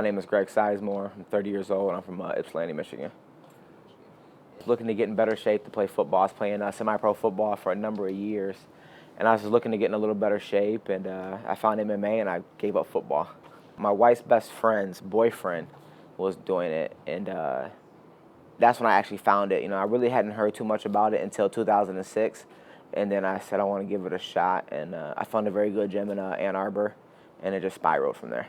My name is Greg Sizemore. I'm 30 years old. I'm from Ypsilanti, Michigan. Looking to get in better shape to play football. I was playing semi-pro football for a number of years, and I was just looking to get in a little better shape, and I found MMA, and I gave up football. My wife's best friend's boyfriend was doing it, and that's when I actually found it. You know, I really hadn't heard too much about it until 2006, and then I said I want to give it a shot, and I found a very good gym in Ann Arbor, and it just spiraled from there.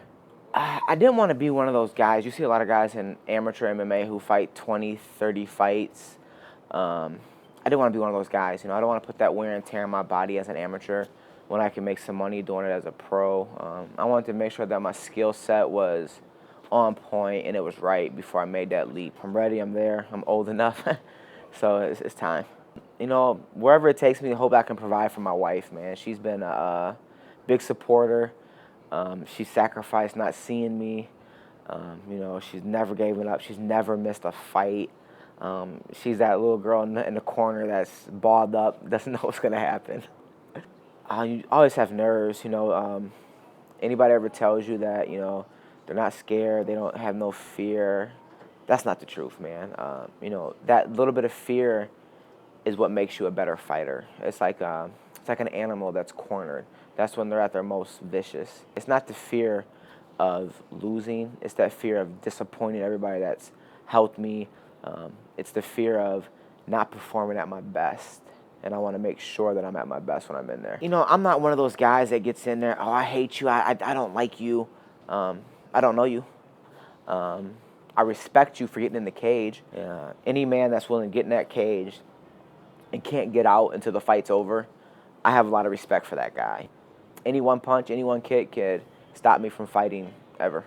I didn't want to be one of those guys. You see a lot of guys in amateur MMA who fight 20, 30 fights. I didn't want to be one of those guys. You know, I don't want to put that wear and tear on my body as an amateur when I can make some money doing it as a pro. I wanted to make sure that my skill set was on point and it was right before I made that leap. I'm ready. I'm there. I'm old enough. So it's time. You know, wherever it takes me, I hope I can provide for my wife, man. She's been a big supporter. She sacrificed not seeing me. You know, she's never given up. She's never missed a fight. She's that little girl in the corner that's balled up, doesn't know what's going to happen. You always have nerves, you know. Anybody ever tells you that, you know, they're not scared, they don't have no fear, that's not the truth, man. You know, that little bit of fear is what makes you a better fighter. It's like an animal that's cornered. That's when they're at their most vicious. It's not the fear of losing. It's that fear of disappointing everybody that's helped me. It's the fear of not performing at my best. And I want to make sure that I'm at my best when I'm in there. You know, I'm not one of those guys that gets in there, oh, I hate you, I don't like you. I don't know you. I respect you for getting in the cage. Any man that's willing to get in that cage and can't get out until the fight's over, I have a lot of respect for that guy. Any one punch, any one kick could stop me from fighting ever.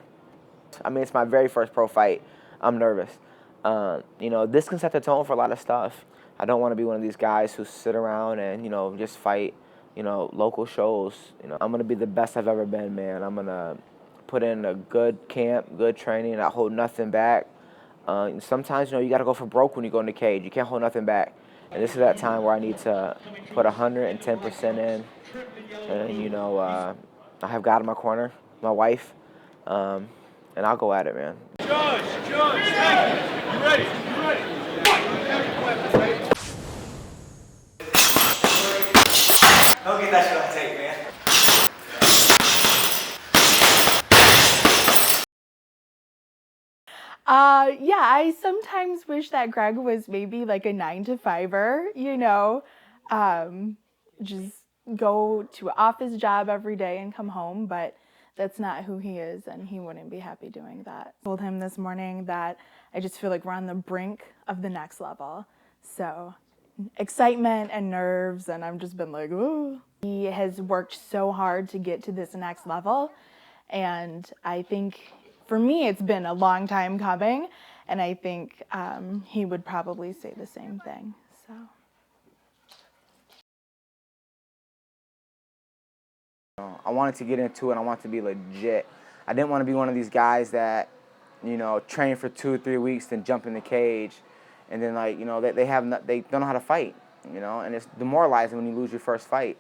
I mean, it's my very first pro fight. I'm nervous. You know, this can set the tone for a lot of stuff. I don't want to be one of these guys who sit around and, you know, just fight, you know, local shows. You know, I'm going to be the best I've ever been, man. I'm going to put in a good camp, good training, and I hold nothing back. Sometimes, you know, you got to go for broke when you go in the cage. You can't hold nothing back. And this is that time where I need to put 110% in. And, you know, I have God in my corner, my wife, and I'll go at it, man. Judge, hey, you ready, you ready. Don't get that shit on tape, man. Yeah, I sometimes wish that Greg was maybe like a 9-to-5-er, you know, just go to an office job every day and come home, but that's not who he is, and he wouldn't be happy doing that. I told him this morning that I just feel like we're on the brink of the next level. So excitement and nerves, and I've just been like, ooh. He has worked so hard to get to this next level, and I think for me it's been a long time coming, and I think he would probably say the same thing. So. I wanted to get into it. I wanted to be legit. I didn't want to be one of these guys that, you know, train for 2 or 3 weeks, then jump in the cage, and then, like, you know, they don't know how to fight, you know, and it's demoralizing when you lose your first fight.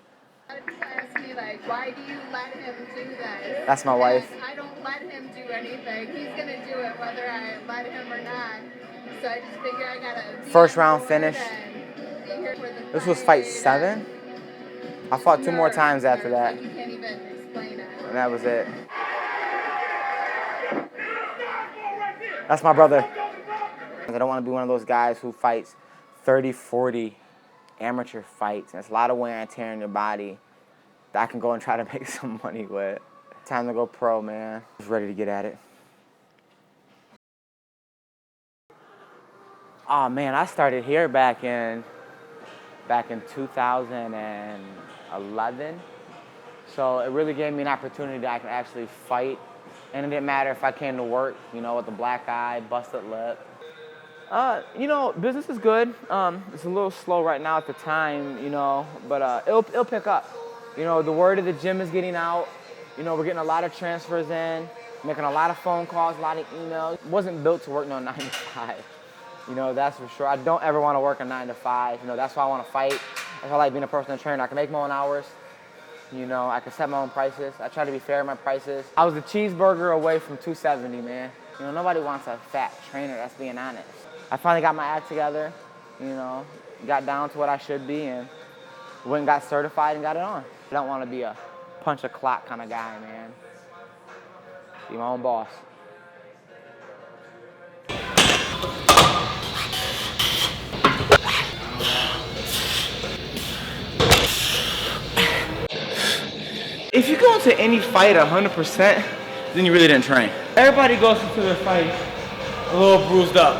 Ask me, like, why do you let him do this? That's my wife. I don't let him do anything. He's gonna do it whether I let him or not. So I just figure I gotta. First round finish. This was fight 7. I fought 2 more times after that. You can't even explain it. And that was it. That's my brother. I don't want to be one of those guys who fights 30, 40 amateur fights. And it's a lot of wear and tear in your body that I can go and try to make some money with. Time to go pro, man. Just ready to get at it. Oh, man, I started here back in 2011. So it really gave me an opportunity that I could actually fight. And it didn't matter if I came to work, you know, with a black eye, busted lip. You know, business is good. It's a little slow right now at the time, you know, but it'll pick up. You know, the word of the gym is getting out. You know, we're getting a lot of transfers in, making a lot of phone calls, a lot of emails. Wasn't built to work no 9 to 5. You know, that's for sure. I don't ever want to work a 9 to 5. You know, that's why I want to fight. That's why I like being a personal trainer. I can make my own hours. You know, I can set my own prices. I try to be fair in my prices. I was a cheeseburger away from 270, man. You know, nobody wants a fat trainer, that's being honest. I finally got my act together, you know, got down to what I should be, and went and got certified and got it on. I don't want to be a punch a clock kind of guy, man. Be my own boss. If you go into any fight 100%, then you really didn't train. Everybody goes into their fight a little bruised up.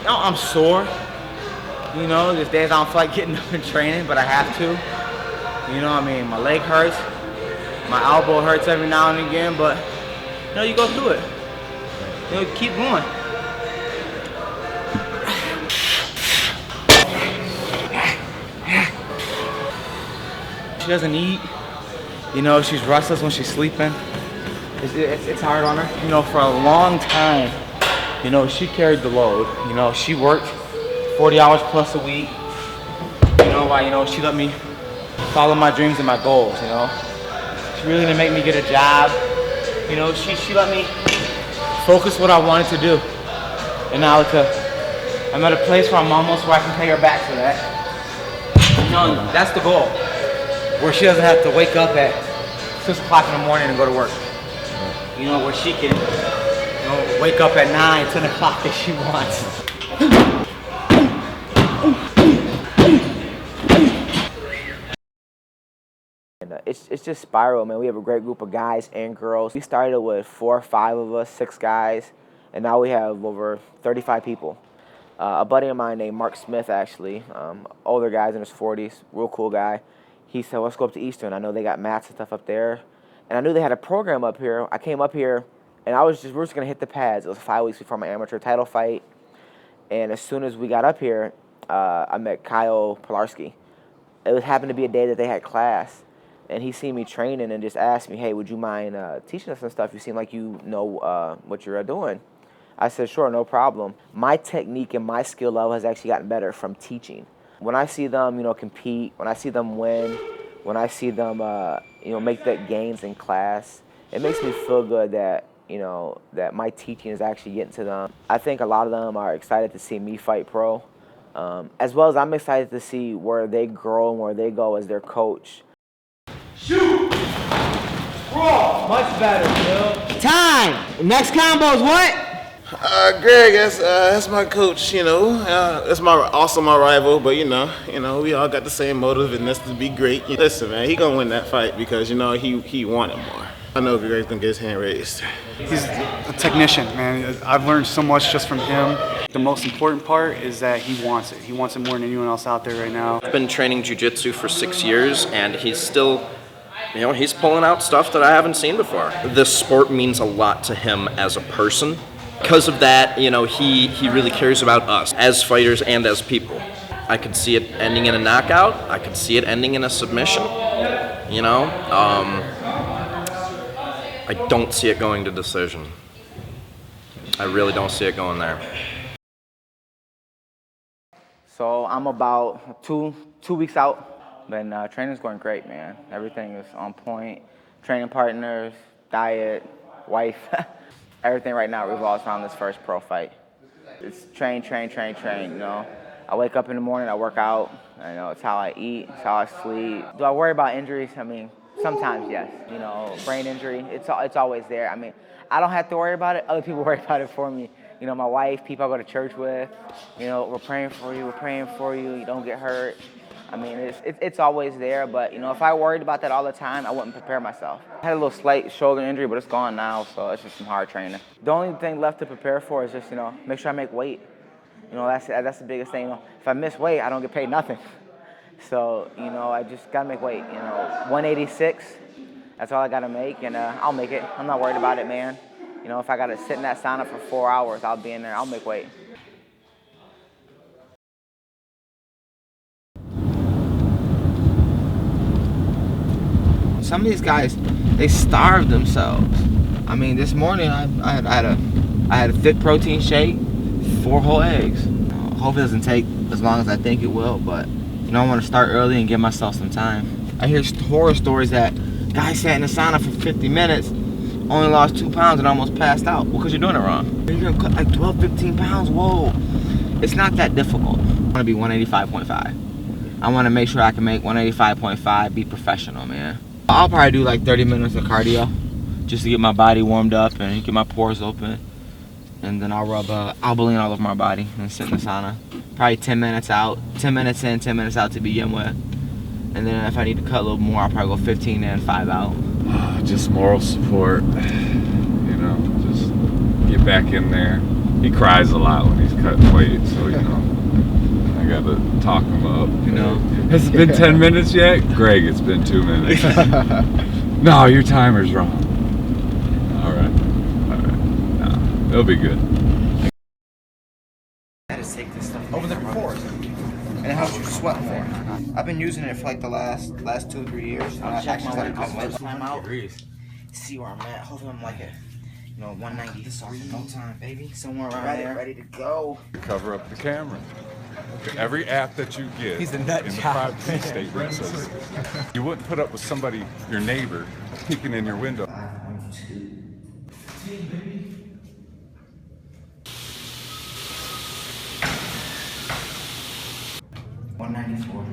No, I'm sore. You know, there's days I don't feel like getting up and training, but I have to. You know what I mean? My leg hurts. My elbow hurts every now and again, but you know, you go through it. You know, keep going. She doesn't eat. You know, she's restless when she's sleeping. It's hard on her. You know, for a long time, you know, she carried the load. You know, she worked 40 hours plus a week. You know why? You know, she let me follow my dreams and my goals, you know. She really didn't make me get a job. You know, she let me focus what I wanted to do. And now I'm at a place where I'm almost where I can pay her back for that. You know, that's the goal. Where she doesn't have to wake up at 6 o'clock in the morning and go to work. You know, where she can, you know, wake up at 9, 10 o'clock if she wants. And it's just spiral, man. We have a great group of guys and girls. We started with 4 or 5 of us, 6 guys, and now we have over 35 people. A buddy of mine named Mark Smith, actually, older guys in his 40s, real cool guy. He said, let's go up to Eastern. I know they got mats and stuff up there. And I knew they had a program up here. I came up here, and we were just going to hit the pads. It was 5 weeks before my amateur title fight. And as soon as we got up here, I met Kyle Pilarski. It happened to be a day that they had class. And he seen me training and just asked me, hey, would you mind teaching us some stuff? You seem like you know what you're doing. I said, sure, no problem. My technique and my skill level has actually gotten better from teaching. When I see them, you know, compete, when I see them win, when I see them, you know, make that gains in class, it makes me feel good that, you know, that my teaching is actually getting to them. I think a lot of them are excited to see me fight pro, as well as I'm excited to see where they grow and where they go as their coach. Shoot! Sprawl! Much better, Bill. Time! Next combo is what? Greg, that's my coach, you know. That's also my rival, but you know, we all got the same motive, and that's to be great. Listen, man, he gonna win that fight because you know he wanted more. I know Greg's gonna get his hand raised. He's a technician, man. I've learned so much just from him. The most important part is that he wants it. He wants it more than anyone else out there right now. I've been training jiu-jitsu for 6 years, and he's still, you know, he's pulling out stuff that I haven't seen before. This sport means a lot to him as a person. Because of that, you know, he really cares about us as fighters and as people. I could see it ending in a knockout. I could see it ending in a submission. You know, I don't see it going to decision. I really don't see it going there. So I'm about two weeks out, but training's going great, man. Everything is on point. Training partners, diet, wife. Everything right now revolves around this first pro fight. It's train, you know. I wake up in the morning, I work out. You know, it's how I eat, it's how I sleep. Do I worry about injuries? I mean, sometimes, yes. You know, brain injury, it's always there. I mean, I don't have to worry about it. Other people worry about it for me. You know, my wife, people I go to church with, you know, we're praying for you, you don't get hurt. I mean, it's always there, but, you know, if I worried about that all the time, I wouldn't prepare myself. I had a little slight shoulder injury, but it's gone now, so it's just some hard training. The only thing left to prepare for is just, you know, make sure I make weight. You know, that's the biggest thing. You know, if I miss weight, I don't get paid nothing. So, you know, I just got to make weight. You know, 186, that's all I got to make, and I'll make it. I'm not worried about it, man. You know, if I got to sit in that sauna for 4 hours, I'll be in there. I'll make weight. Some of these guys, they starve themselves. I mean, this morning I had a thick protein shake, 4 whole eggs. Hopefully it doesn't take as long as I think it will, but you know, I want to start early and give myself some time. I hear horror stories that Guy sat in the sauna for 50 minutes, only lost 2 pounds and almost passed out. Well, because you're doing it wrong. You're gonna cut like 12, 15 pounds, whoa. It's not that difficult. I wanna be 185.5. I wanna make sure I can make 185.5, be professional, man. I'll probably do like 30 minutes of cardio just to get my body warmed up and get my pores open. And then I'll rub Albolene all over my body and sit in the sauna. Probably 10 minutes out, 10 minutes in, 10 minutes out to begin with. And then if I need to cut a little more, I'll probably go 15 in, 5 out. Just moral support, you know, just get back in there. He cries a lot when he's cutting weight, so, you know, I gotta talk him up. You know? Has it been 10 minutes yet? Greg, it's been 2 minutes. No, your timer's wrong. All right. No, it'll be good. I had to take this stuff over there before. And it helps you sweat more. I've been using it for like the last 2 or 3 years. I actually started cutting weight time out. See where I'm at. Hopefully I'm like at, 193. No time, baby. Somewhere around there. Ready to go. Cover up the camera. Every app that you get He's a nut in the job. privacy statement says you wouldn't put up with somebody, your neighbor, peeking in your window. 194.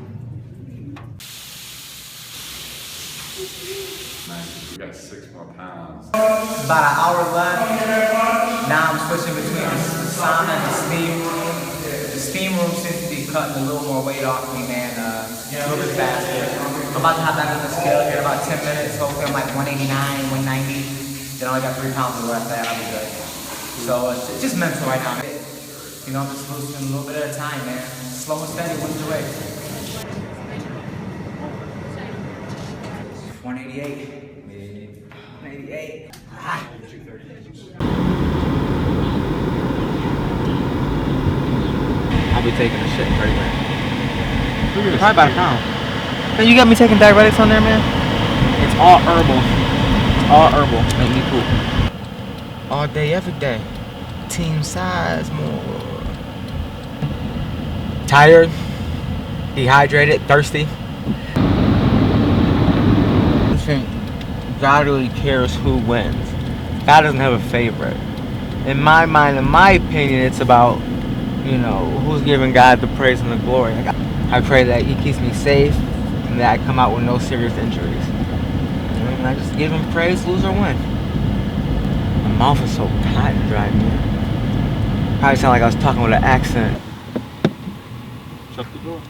You got 6 more pounds. About an hour left. Now I'm switching between the sauna and the steam room. The steam room seems to be cutting a little more weight off me, man. A little bit faster. I'm about to hop back on the scale here in about 10 minutes. Hopefully I'm like 189, 190. Then I only got 3 pounds of left. I'll be good. So it's just mental right now. You know, I'm just losing a little bit at a time, man. Slow and steady wins the race. 188. 188. Ah. I'll be taking a shit in 30 minutes. Probably about a pound. Man, you got me taking diuretics on there, man? It's all herbal. It's all herbal. Make me poop. All day, every day. Team size more. Tired, dehydrated, thirsty. I think God really cares who wins. God doesn't have a favorite. In my mind, in my opinion, it's about, who's giving God the praise and the glory. I pray that He keeps me safe and that I come out with no serious injuries. And I just give Him praise, lose or win. My mouth is so hot and dry, man. Probably sound like I was talking with an accent. Shut the door.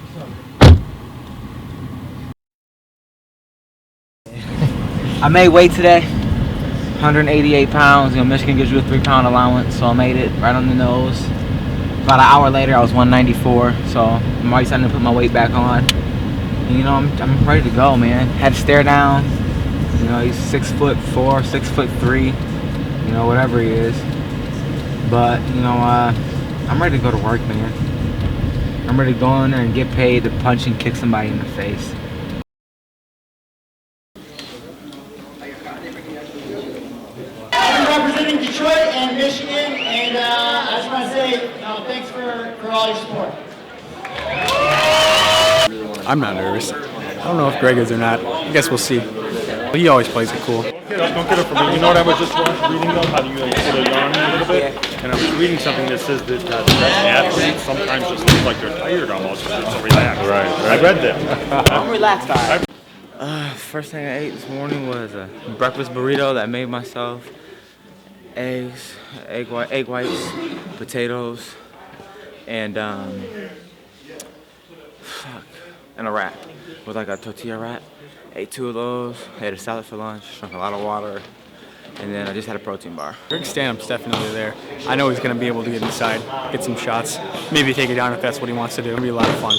I made weight today, 188 pounds. Michigan gives you a 3-pound allowance, so I made it right on the nose. About an hour later, I was 194, so I'm already starting to put my weight back on. And, I'm ready to go, man. Had to stare down. He's 6'4", 6'3", whatever he is. But, I'm ready to go to work, man. I'm ready to go in there and get paid to punch and kick somebody in the face. I'm representing Detroit and Michigan, and I just want to say thanks for all your support. I'm not nervous. I don't know if Greg is or not. I guess we'll see. He always plays it cool. Don't get it from me. You know what I was just reading though? How do you sort of yarn a little bit? And I was reading something that says that the best athletes sometimes just look like they're tired almost because they're so relaxed. Right. I read that. I'm relaxed, all right. First thing I ate this morning was a breakfast burrito that I made myself. Eggs, egg whites, potatoes, and a wrap with like a tortilla wrap. Ate 2 of those, ate a salad for lunch, drank a lot of water, and then I just had a protein bar. Greg's stand-up's definitely there. I know he's going to be able to get inside, get some shots, maybe take it down if that's what he wants to do. It'll be a lot of fun.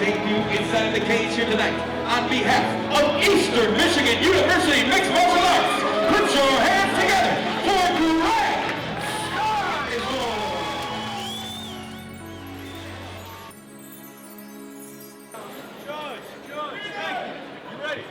debut inside the cage here tonight. On behalf of Eastern Michigan University Mixed Martial Arts, put your hands together for Greg Skyville. Judge, you ready?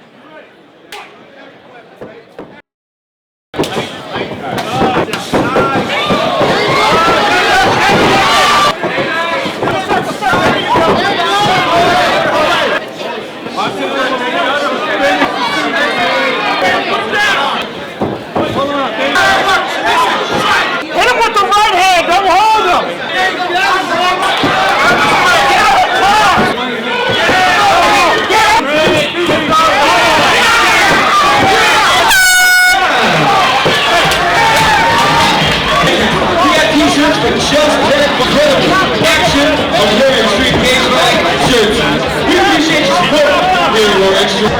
Hit him with the right hand, don't hold him! We got t-shirts for Just Tech Incredible Action of your Extreme Games Bag shirts. We appreciate your support here at Extreme.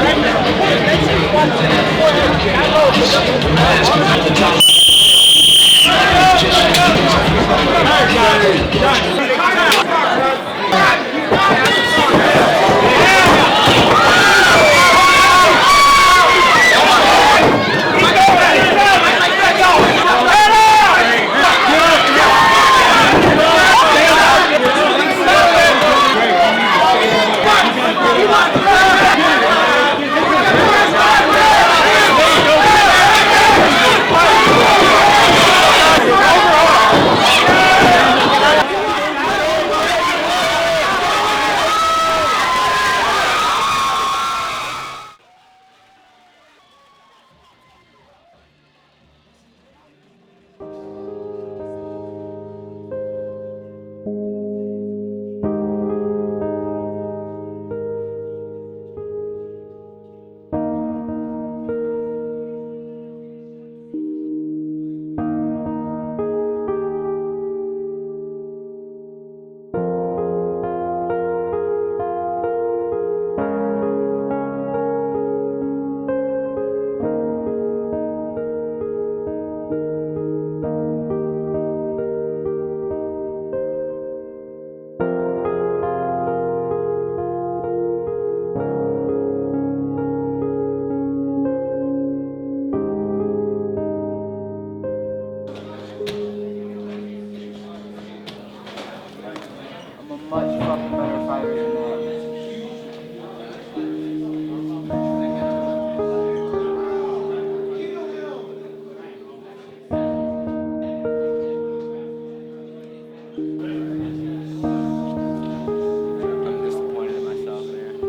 I'm a much fucking better fighter than that. I'm disappointed in myself, man.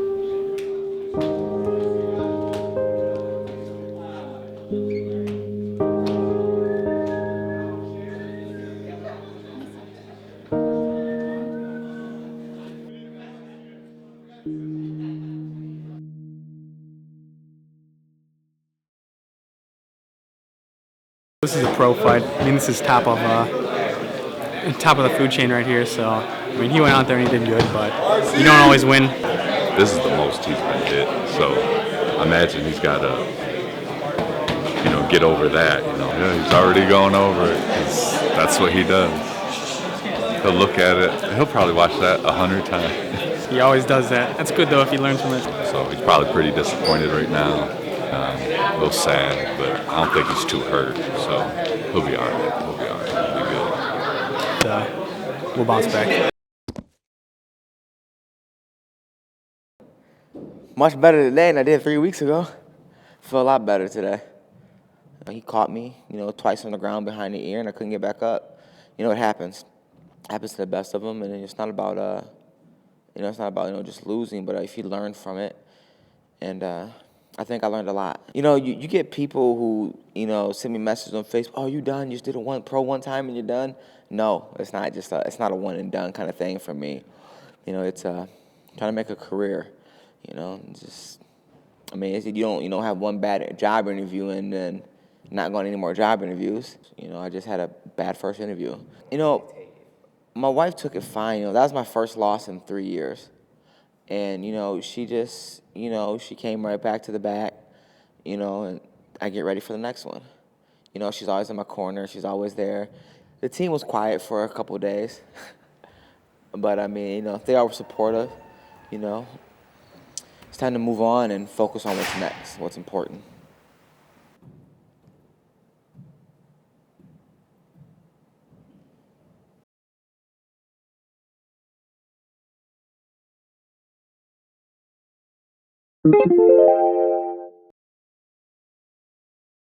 This is a pro fight. I mean, this is top of the food chain right here. So, I mean, he went out there and he did good, but you don't always win. This is the most he's been hit, so I imagine he's got to, get over that. Yeah, he's already going over it 'cause that's what he does. He'll look at it. He'll probably watch that 100 times. He always does that. That's good though if he learns from it. So he's probably pretty disappointed right now. A little sad, but I don't think he's too hurt. So he'll be all right. He'll be all right. He'll be good. We'll bounce back. Much better today than I did 3 weeks ago. Feel a lot better today. He caught me, twice on the ground behind the ear, and I couldn't get back up. It happens. It happens to the best of them, and it's not about, just losing, but if you learn from it. And I think I learned a lot. You get people who, send me messages on Facebook. Oh, you done? You just did a one time and you're done? No, it's not it's not a one and done kind of thing for me. It's trying to make a career. You don't have one bad job interview and then not going to any more job interviews. I just had a bad first interview. My wife took it fine. That was my first loss in 3 years. And, she just, she came right back to the back, and I get ready for the next one. She's always in my corner. She's always there. The team was quiet for a couple of days. But, they all were supportive. you know, it's time to move on and focus on what's next, what's important.